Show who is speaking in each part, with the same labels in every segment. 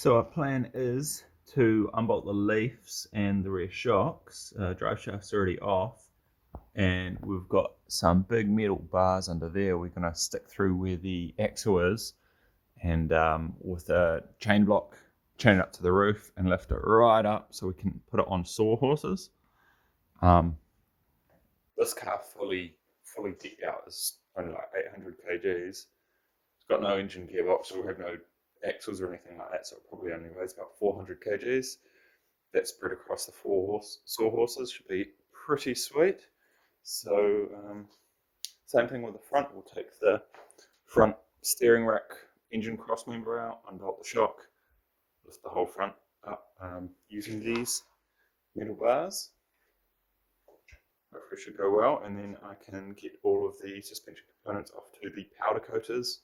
Speaker 1: So our plan is to unbolt the leaves and the rear shocks. Drive shaft's already off, and we've got some big metal bars under there. We're going to stick through where the axle is, and with a chain block, chain it up to the roof and lift it right up so we can put it on sawhorses. This car fully decked out is only like 800 kgs. It's got no engine gearbox, so we have no axles or anything like that, so it probably only weighs about 400 kgs. That spread across the four sawhorses should be pretty sweet. So same thing with the front. We'll take the front steering rack engine cross member out, unbolt the shock, lift the whole front up using these metal bars. Hopefully it should go well, and then I can get all of the suspension components off to the powder coaters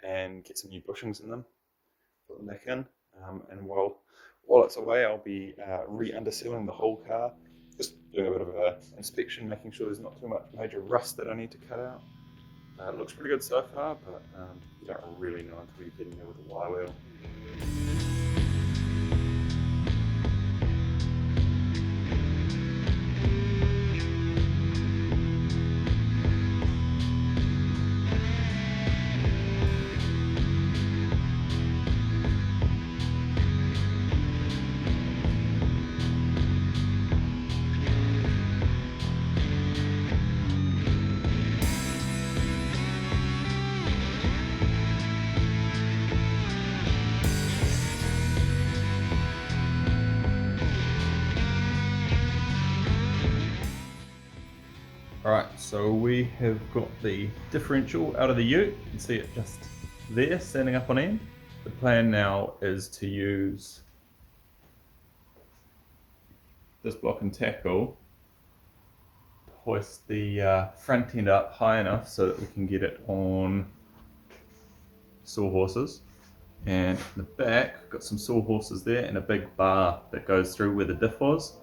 Speaker 1: and get some new bushings in them, put them back in, and while it's away I'll be re-undersealing the whole car, just doing a bit of an inspection, making sure there's not too much major rust that I need to cut out. It looks pretty good so far, but you don't really know until you get in there with the wire wheel. Alright, so we have got the differential out of the ute. You can see it just there, standing up on end. The plan now is to use this block and tackle to hoist the front end up high enough so that we can get it on sawhorses. And in the back, got some sawhorses there and a big bar that goes through where the diff was.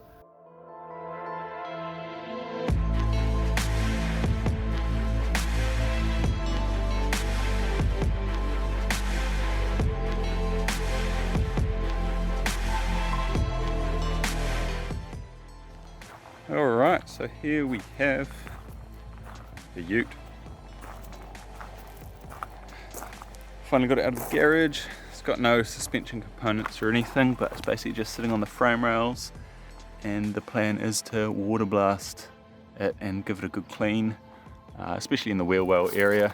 Speaker 1: Alright, so here we have the ute. Finally got it out of the garage. It's got no suspension components or anything, but it's basically just sitting on the frame rails, and the plan is to water blast it and give it a good clean, especially in the wheel well area.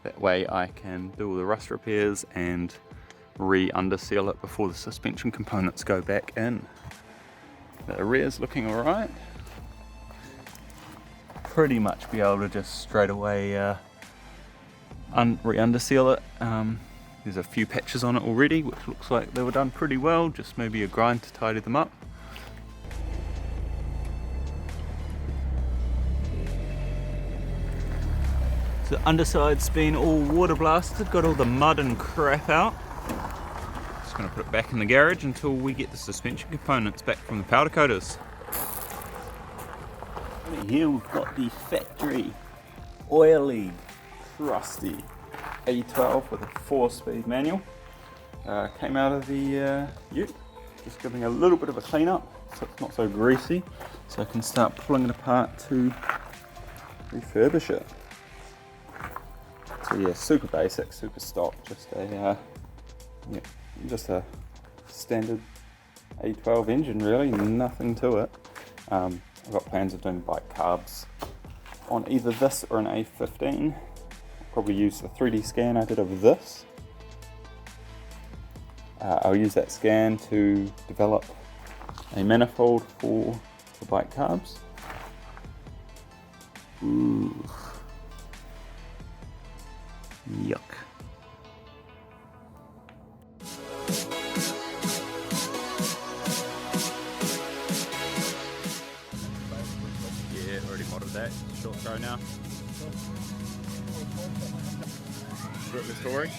Speaker 1: That way I can do all the rust repairs and re-underseal it before the suspension components go back in. The rear's looking alright. Pretty much be able to just straight away re-underseal it. There's a few patches on it already, which looks like they were done pretty well, just maybe a grind to tidy them up. So the underside's been all water blasted, got all the mud and crap out. Just going to put it back in the garage until we get the suspension components back from the powder coaters. Here we've got the factory oily trusty A12 with a 4-speed manual. Came out of the ute, just giving a little bit of a clean up so it's not so greasy, so I can start pulling it apart to refurbish it. So yeah, super basic, super stock, just a standard A12 engine really, nothing to it. I've got plans of doing bike carbs on either this or an A15. I'll probably use the 3D scan I did of this. I'll use that scan to develop a manifold for the bike carbs. Ooh. Yuck. That short throw now. Got the story.